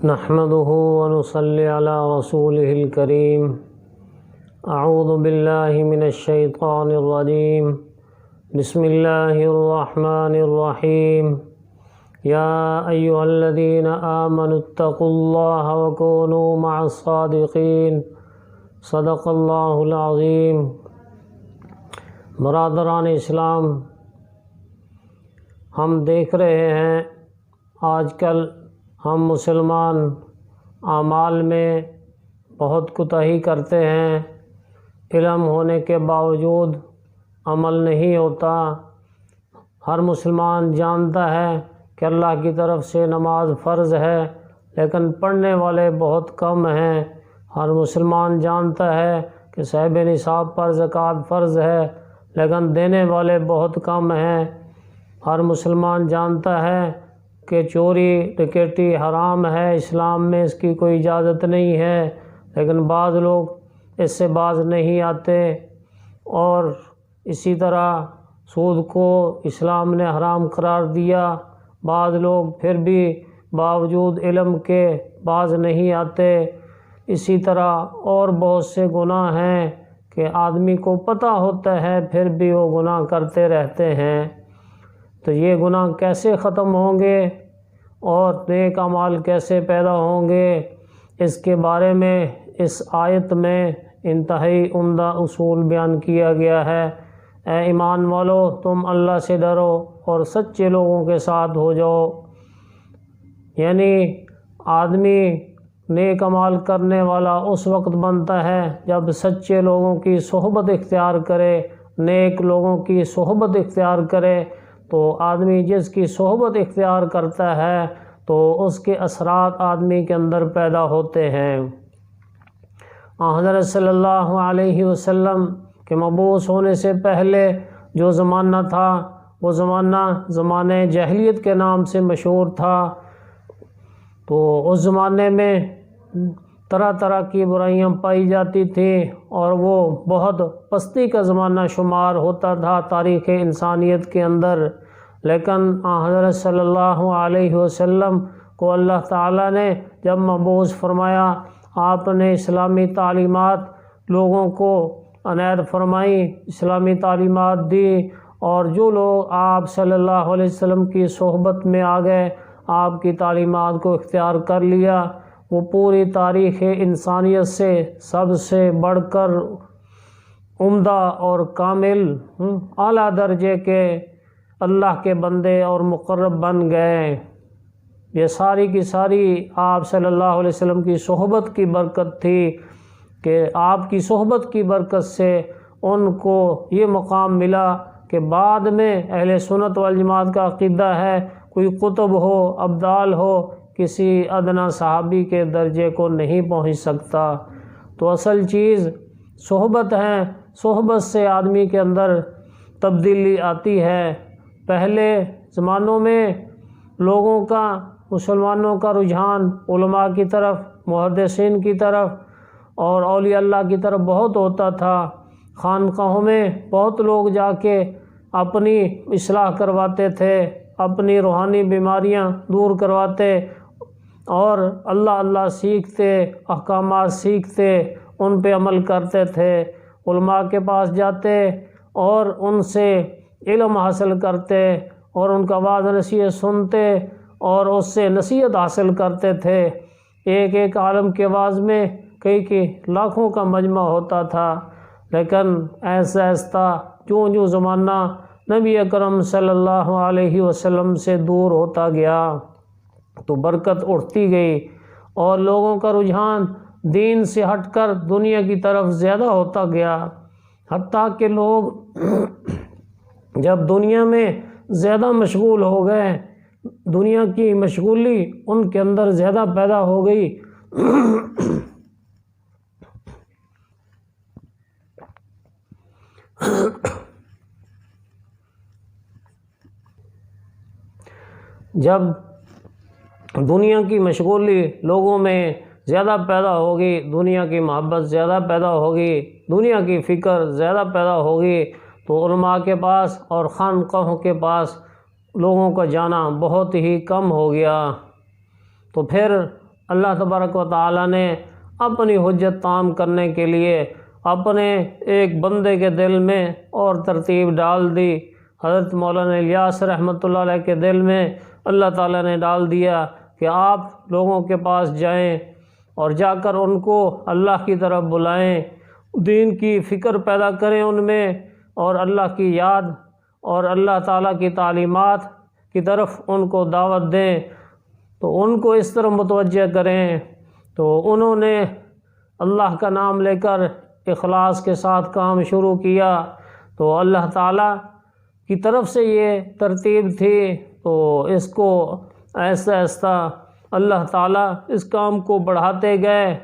نحمده ونصلي على رسوله الكريم. اعوذ باللہ من الشیطان الرجیم. بسم اللہ الرحمن الرحیم. یا ایہا الذین آمنوا اتقوا اللہ وکونوا مع الصادقین. صدق اللہ العظیم. برادران اسلام، ہم دیکھ رہے ہیں آج کل ہم مسلمان اعمال میں بہت کوتاہی کرتے ہیں. علم ہونے کے باوجود عمل نہیں ہوتا. ہر مسلمان جانتا ہے کہ اللہ کی طرف سے نماز فرض ہے، لیکن پڑھنے والے بہت کم ہیں. ہر مسلمان جانتا ہے کہ صاحب نصاب پر زکوٰۃ فرض ہے، لیکن دینے والے بہت کم ہیں. ہر مسلمان جانتا ہے کہ چوری ڈکیٹی حرام ہے، اسلام میں اس کی کوئی اجازت نہیں ہے، لیکن بعض لوگ اس سے باز نہیں آتے. اور اسی طرح سود کو اسلام نے حرام قرار دیا. بعض لوگ پھر بھی باوجود علم کے باز نہیں آتے. اسی طرح اور بہت سے گناہ ہیں کہ آدمی کو پتہ ہوتا ہے پھر بھی وہ گناہ کرتے رہتے ہیں. تو یہ گناہ کیسے ختم ہوں گے اور نیک اعمال کیسے پیدا ہوں گے، اس کے بارے میں اس آیت میں انتہائی عمدہ اصول بیان کیا گیا ہے. اے ایمان والو، تم اللہ سے ڈرو اور سچے لوگوں کے ساتھ ہو جاؤ. یعنی آدمی نیک اعمال کرنے والا اس وقت بنتا ہے جب سچے لوگوں کی صحبت اختیار کرے، نیک لوگوں کی صحبت اختیار کرے. تو آدمی جس کی صحبت اختیار کرتا ہے تو اس کے اثرات آدمی کے اندر پیدا ہوتے ہیں. حضرت صلی اللہ علیہ وسلم کے مبعوث ہونے سے پہلے جو زمانہ تھا وہ زمانہ جاہلیت کے نام سے مشہور تھا. تو اس زمانے میں طرح طرح کی برائیاں پائی جاتی تھیں اور وہ بہت پستی کا زمانہ شمار ہوتا تھا تاریخ انسانیت کے اندر. لیکن حضرت صلی اللہ علیہ وسلم کو اللہ تعالیٰ نے جب مبعوث فرمایا، آپ نے اسلامی تعلیمات لوگوں کو عنایت فرمائیں، اسلامی تعلیمات دی، اور جو لوگ آپ صلی اللہ علیہ وسلم کی صحبت میں آ گئے، آپ کی تعلیمات کو اختیار کر لیا، وہ پوری تاریخ انسانیت سے سب سے بڑھ کر عمدہ اور کامل اعلیٰ درجے کے اللہ کے بندے اور مقرب بن گئے. یہ ساری کی ساری آپ صلی اللہ علیہ وسلم کی صحبت کی برکت تھی کہ آپ کی صحبت کی برکت سے ان کو یہ مقام ملا کہ بعد میں اہل سنت والجماعت کا عقیدہ ہے کوئی قطب ہو، ابدال ہو، کسی ادنا صحابی کے درجے کو نہیں پہنچ سکتا. تو اصل چیز صحبت ہے. صحبت سے آدمی کے اندر تبدیلی آتی ہے. پہلے زمانوں میں لوگوں کا، مسلمانوں کا رجحان علماء کی طرف، محدثین کی طرف اور اولیاء اللہ کی طرف بہت ہوتا تھا. خانقاہوں میں بہت لوگ جا کے اپنی اصلاح کرواتے تھے، اپنی روحانی بیماریاں دور کرواتے اور اللہ سیکھتے، احکامات سیکھتے، ان پہ عمل کرتے تھے. علماء کے پاس جاتے اور ان سے علم حاصل کرتے اور ان کا وعظ نصیحت سنتے اور اس سے نصیحت حاصل کرتے تھے. ایک ایک عالم کے وعظ میں کئی لاکھوں کا مجمع ہوتا تھا. لیکن ایسا ایسا جو زمانہ نبی اکرم صلی اللہ علیہ وسلم سے دور ہوتا گیا تو برکت اٹھتی گئی اور لوگوں کا رجحان دین سے ہٹ کر دنیا کی طرف زیادہ ہوتا گیا. حتیٰ کہ لوگ جب دنیا میں زیادہ مشغول ہو گئے، دنیا کی مشغولی ان کے اندر زیادہ پیدا ہو گئی، جب دنیا کی مشغولی لوگوں میں زیادہ پیدا ہوگی، دنیا کی محبت زیادہ پیدا ہوگی، دنیا کی فکر زیادہ پیدا ہوگی، تو علماء کے پاس اور خانقاہوں کے پاس لوگوں کا جانا بہت ہی کم ہو گیا. تو پھر اللہ تبارک و تعالی نے اپنی حجت تام کرنے کے لیے اپنے ایک بندے کے دل میں اور ترتیب ڈال دی۔ حضرت مولانا الیاس رحمۃ اللہ علیہ کے دل میں اللہ تعالیٰ نے ڈال دیا کہ آپ لوگوں کے پاس جائیں اور جا کر ان کو اللہ کی طرف بلائیں، دین کی فکر پیدا کریں ان میں، اور اللہ کی یاد اور اللہ تعالیٰ کی تعلیمات کی طرف ان کو دعوت دیں، تو ان کو اس طرح متوجہ کریں۔ تو انہوں نے اللہ کا نام لے کر اخلاص کے ساتھ کام شروع کیا، تو اللہ تعالیٰ کی طرف سے یہ ترتیب تھی، تو اس کو آہستہ آہستہ اللہ تعالیٰ اس کام کو بڑھاتے گئے،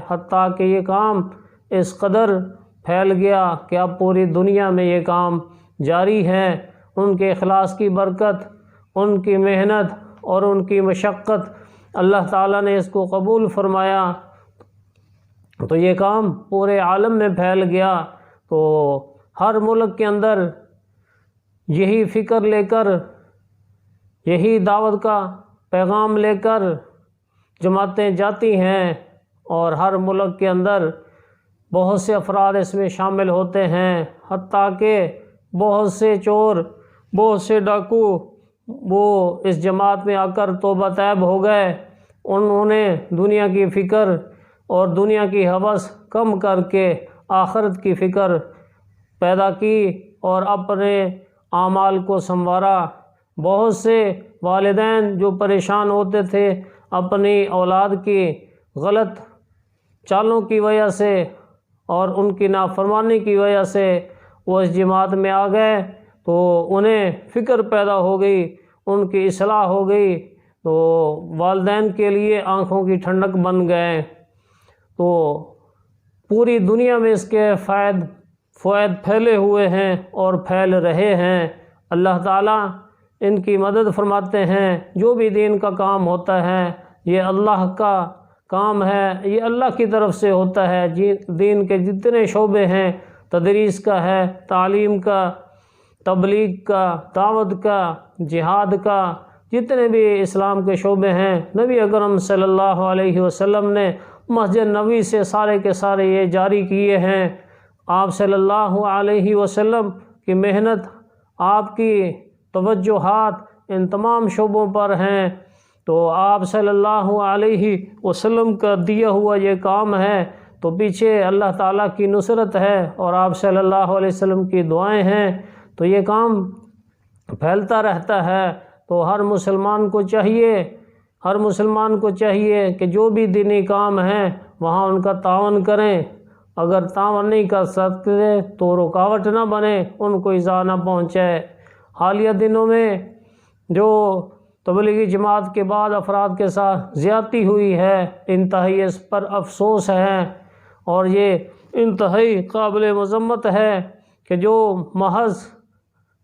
حتیٰ کہ یہ کام اس قدر پھیل گیا کہ اب پوری دنیا میں یہ کام جاری ہے۔ ان کے اخلاص کی برکت، ان کی محنت اور ان کی مشقت، اللہ تعالیٰ نے اس کو قبول فرمایا، تو یہ کام پورے عالم میں پھیل گیا۔ تو ہر ملک کے اندر یہی فکر لے کر، یہی دعوت کا پیغام لے کر جماعتیں جاتی ہیں، اور ہر ملک کے اندر بہت سے افراد اس میں شامل ہوتے ہیں، حتیٰ کہ بہت سے چور، بہت سے ڈاکو وہ اس جماعت میں آ کر توبہ طیب ہو گئے۔ انہوں نے دنیا کی فکر اور دنیا کی ہوس کم کر کے آخرت کی فکر پیدا کی اور اپنے اعمال کو سنوارا۔ بہت سے والدین جو پریشان ہوتے تھے اپنی اولاد کی غلط چالوں کی وجہ سے اور ان کی نافرمانی کی وجہ سے، وہ اس جماعت میں آ گئے، تو انہیں فکر پیدا ہو گئی، ان کی اصلاح ہو گئی، تو والدین کے لیے آنکھوں کی ٹھنڈک بن گئے۔ تو پوری دنیا میں اس کے فوائد پھیلے ہوئے ہیں اور پھیل رہے ہیں۔ اللہ تعالیٰ ان کی مدد فرماتے ہیں۔ جو بھی دین کا کام ہوتا ہے یہ اللہ کا کام ہے، یہ اللہ کی طرف سے ہوتا ہے۔ دین کے جتنے شعبے ہیں، تدریس کا ہے، تعلیم کا، تبلیغ کا، دعوت کا، جہاد کا، جتنے بھی اسلام کے شعبے ہیں، نبی اکرم صلی اللہ علیہ وسلم نے مسجد نبوی سے سارے کے سارے یہ جاری کیے ہیں۔ آپ صلی اللہ علیہ وسلم کی محنت، آپ کی توجہات ان تمام شعبوں پر ہیں، تو آپ صلی اللہ علیہ وسلم کا دیا ہوا یہ کام ہے، تو پیچھے اللہ تعالیٰ کی نصرت ہے اور آپ صلی اللہ علیہ وسلم کی دعائیں ہیں، تو یہ کام پھیلتا رہتا ہے۔ تو ہر مسلمان کو چاہیے کہ جو بھی دینی کام ہیں وہاں ان کا تعاون کریں۔ اگر تعاون نہیں کر سکتے تو رکاوٹ نہ بنے، ان کو ایذا نہ پہنچائے۔ حالیہ دنوں میں جو تبلیغی جماعت کے بعد افراد کے ساتھ زیادتی ہوئی ہے، انتہائی اس پر افسوس ہے، اور یہ انتہائی قابل مذمت ہے کہ جو محض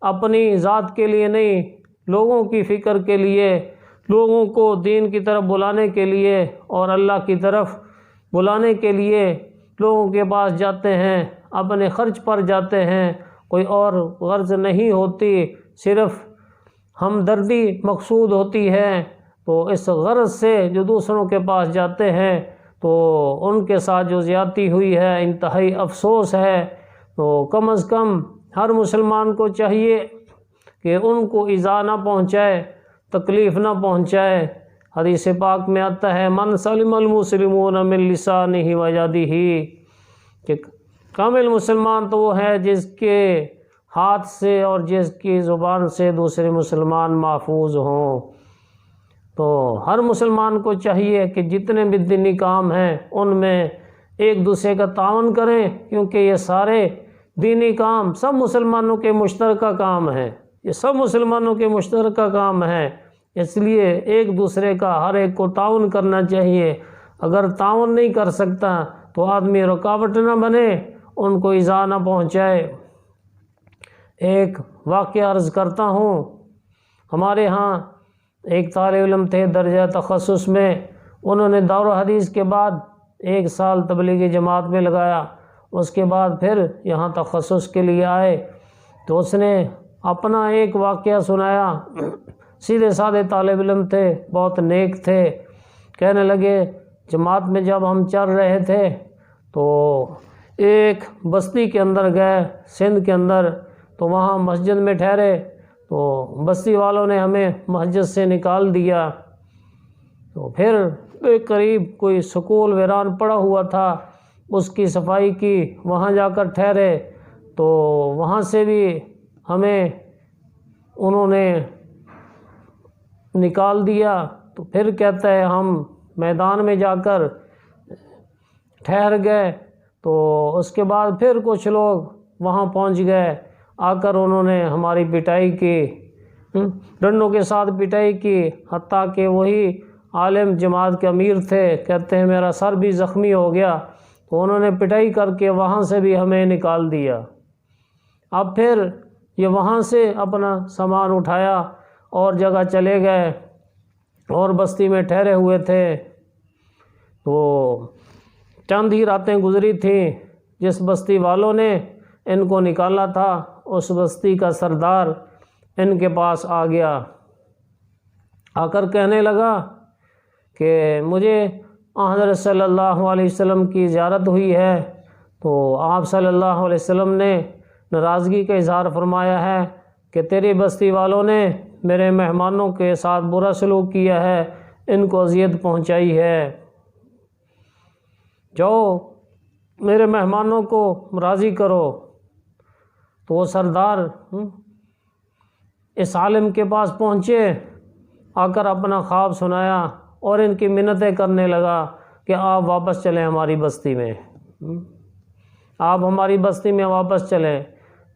اپنی ذات کے لیے نہیں، لوگوں کی فکر کے لیے، لوگوں کو دین کی طرف بلانے کے لیے اور اللہ کی طرف بلانے کے لیے لوگوں کے پاس جاتے ہیں، اپنے خرچ پر جاتے ہیں، کوئی اور غرض نہیں ہوتی، صرف ہمدردی مقصود ہوتی ہے۔ تو اس غرض سے جو دوسروں کے پاس جاتے ہیں، تو ان کے ساتھ جو زیادتی ہوئی ہے انتہائی افسوس ہے۔ تو کم از کم ہر مسلمان کو چاہیے کہ ان کو ایذا نہ پہنچائے، تکلیف نہ پہنچائے۔ حدیث پاک میں آتا ہے من سلم المسلمون من لسانہ و یدہ، کہ کامل مسلمان تو وہ ہے جس کے ہاتھ سے اور جس کی زبان سے دوسرے مسلمان محفوظ ہوں۔ تو ہر مسلمان کو چاہیے کہ جتنے بھی دینی کام ہیں ان میں ایک دوسرے کا تعاون کریں، کیونکہ یہ سارے دینی کام سب مسلمانوں کے مشترکہ کام ہیں، یہ سب مسلمانوں کے مشترکہ کام ہیں، اس لیے ایک دوسرے کا ہر ایک کو تعاون کرنا چاہیے۔ اگر تعاون نہیں کر سکتا تو آدمی رکاوٹ نہ بنے، ان کو ایذا نہ پہنچائے۔ ایک واقعہ عرض کرتا ہوں، ہمارے ہاں ایک طالب علم تھے درجہ تخصص میں، انہوں نے دور حدیث کے بعد 1 سال تبلیغی جماعت میں لگایا، اس کے بعد پھر یہاں تخصص کے لیے آئے، تو اس نے اپنا ایک واقعہ سنایا۔ سیدھے سادے طالب علم تھے، بہت نیک تھے۔ کہنے لگے جماعت میں جب ہم چل رہے تھے تو ایک بستی کے اندر گئے، سندھ کے اندر، تو وہاں مسجد میں ٹھہرے تو بستی والوں نے ہمیں مسجد سے نکال دیا۔ تو پھر ایک قریب کوئی سکول ویران پڑا ہوا تھا، اس کی صفائی کی، وہاں جا کر ٹھہرے تو وہاں سے بھی ہمیں انہوں نے نکال دیا۔ تو پھر کہتا ہے ہم میدان میں جا کر ٹھہر گئے، تو اس کے بعد پھر کچھ لوگ وہاں پہنچ گئے، آ کر انہوں نے ہماری پٹائی کی، ڈنڈوں کے ساتھ پٹائی کی، حتیٰ کہ وہی عالم جماعت کے امیر تھے، کہتے ہیں میرا سر بھی زخمی ہو گیا، تو انہوں نے پٹائی کر کے وہاں سے بھی ہمیں نکال دیا۔ اب پھر یہ وہاں سے اپنا سامان اٹھایا اور جگہ چلے گئے، اور بستی میں ٹھہرے ہوئے تھے۔ تو چند ہی راتیں گزری تھیں، جس بستی والوں نے ان کو نکالا تھا اس بستی کا سردار ان کے پاس آ گیا، آ کر کہنے لگا کہ مجھے حضرت صلی اللہ علیہ وسلم کی زیارت ہوئی ہے، تو آپ صلی اللہ علیہ وسلم نے ناراضگی کا اظہار فرمایا ہے کہ تیری بستی والوں نے میرے مہمانوں کے ساتھ برا سلوک کیا ہے، ان کو اذیت پہنچائی ہے، جاؤ میرے مہمانوں کو راضی کرو۔ تو وہ سردار اس عالم کے پاس پہنچے، آ کر اپنا خواب سنایا اور ان کی منتیں کرنے لگا کہ آپ واپس چلیں ہماری بستی میں، آپ ہماری بستی میں واپس چلیں۔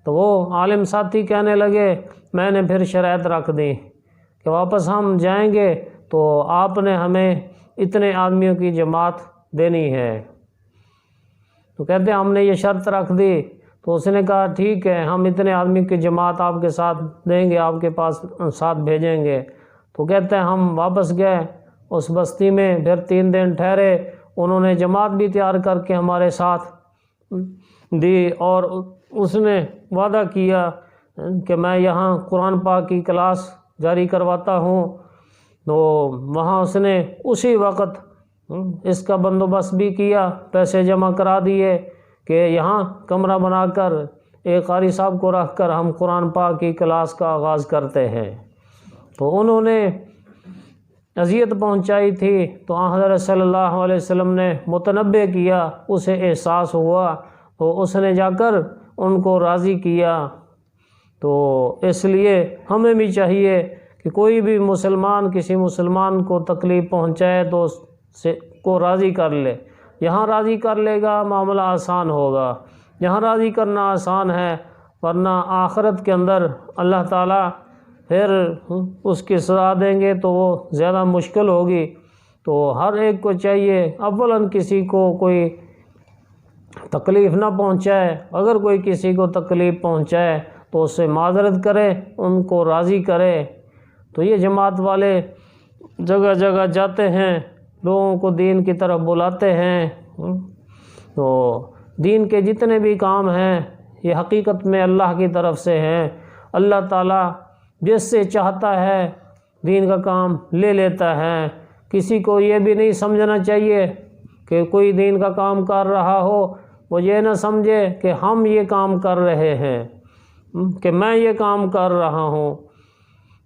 تو وہ عالم ساتھی کہنے لگے میں نے پھر شرائط رکھ دی کہ واپس ہم جائیں گے تو آپ نے ہمیں اتنے آدمیوں کی جماعت دینی ہے۔ تو کہتے ہیں ہم نے یہ شرط رکھ دی، تو اس نے کہا ٹھیک ہے، ہم اتنے آدمی کی جماعت آپ کے ساتھ دیں گے، آپ کے پاس ساتھ بھیجیں گے۔ تو کہتے ہیں ہم واپس گئے اس بستی میں، پھر 3 دن ٹھہرے، انہوں نے جماعت بھی تیار کر کے ہمارے ساتھ دی، اور اس نے وعدہ کیا کہ میں یہاں قرآن پاک کی کلاس جاری کرواتا ہوں۔ تو وہاں اس نے اسی وقت اس کا بندوبست بھی کیا، پیسے جمع کرا دیے کہ یہاں کمرہ بنا کر ایک قاری صاحب کو رکھ کر ہم قرآن پاک کی کلاس کا آغاز کرتے ہیں۔ تو انہوں نے اذیت پہنچائی تھی، تو حضرت صلی اللہ علیہ وسلم نے متنبہ کیا، اسے احساس ہوا، تو اس نے جا کر ان کو راضی کیا۔ تو اس لیے ہمیں بھی چاہیے کہ کوئی بھی مسلمان کسی مسلمان کو تکلیف پہنچائے تو اس کو راضی کر لے، یہاں راضی کر لے گا معاملہ آسان ہوگا، یہاں راضی کرنا آسان ہے، ورنہ آخرت کے اندر اللہ تعالیٰ پھر اس کی سزا دیں گے تو وہ زیادہ مشکل ہوگی۔ تو ہر ایک کو چاہیے اولاً کسی کو کوئی تکلیف نہ پہنچائے، اگر کوئی کسی کو تکلیف پہنچائے تو اس سے معذرت کرے، ان کو راضی کرے۔ تو یہ جماعت والے جگہ جگہ جاتے ہیں، لوگوں کو دین کی طرف بلاتے ہیں۔ تو دین کے جتنے بھی کام ہیں یہ حقیقت میں اللہ کی طرف سے ہیں۔ اللہ تعالیٰ جس سے چاہتا ہے دین کا کام لے لیتا ہے۔ کسی کو یہ بھی نہیں سمجھنا چاہیے کہ کوئی دین کا کام کر رہا ہو، وہ یہ نہ سمجھے کہ ہم یہ کام کر رہے ہیں، کہ میں یہ کام کر رہا ہوں،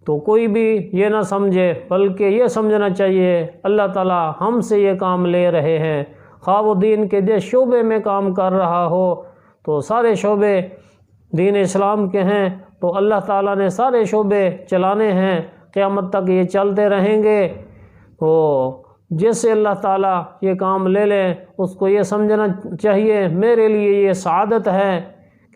تو کوئی بھی یہ نہ سمجھے، بلکہ یہ سمجھنا چاہیے اللہ تعالیٰ ہم سے یہ کام لے رہے ہیں۔ خواہ وہ دین کے جس شعبے میں کام کر رہا ہو، تو سارے شعبے دین اسلام کے ہیں، تو اللہ تعالیٰ نے سارے شعبے چلانے ہیں، قیامت تک یہ چلتے رہیں گے۔ تو جس سے اللہ تعالیٰ یہ کام لے لیں، اس کو یہ سمجھنا چاہیے میرے لیے یہ سعادت ہے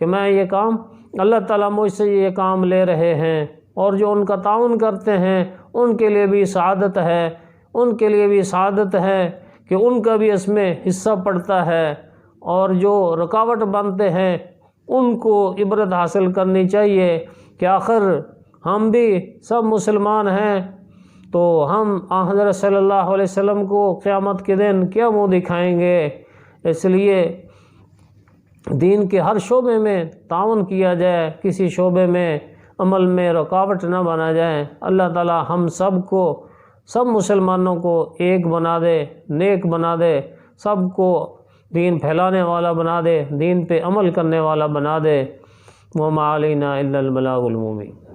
کہ میں یہ کام، اللہ تعالیٰ مجھ سے یہ کام لے رہے ہیں، اور جو ان کا تعاون کرتے ہیں ان کے لیے بھی سعادت ہے، ان کے لیے بھی سعادت ہے کہ ان کا بھی اس میں حصہ پڑتا ہے، اور جو رکاوٹ بنتے ہیں ان کو عبرت حاصل کرنی چاہیے کہ آخر ہم بھی سب مسلمان ہیں، تو ہم حضرت صلی اللہ علیہ وسلم کو قیامت کے دن کیا منہ دکھائیں گے۔ اس لیے دین کے ہر شعبے میں تعاون کیا جائے، کسی شعبے میں عمل میں رکاوٹ نہ بنا جائیں۔ اللہ تعالی ہم سب کو، سب مسلمانوں کو ایک بنا دے، نیک بنا دے، سب کو دین پھیلانے والا بنا دے، دین پہ عمل کرنے والا بنا دے۔ وما علینا الا البلاغ المبین۔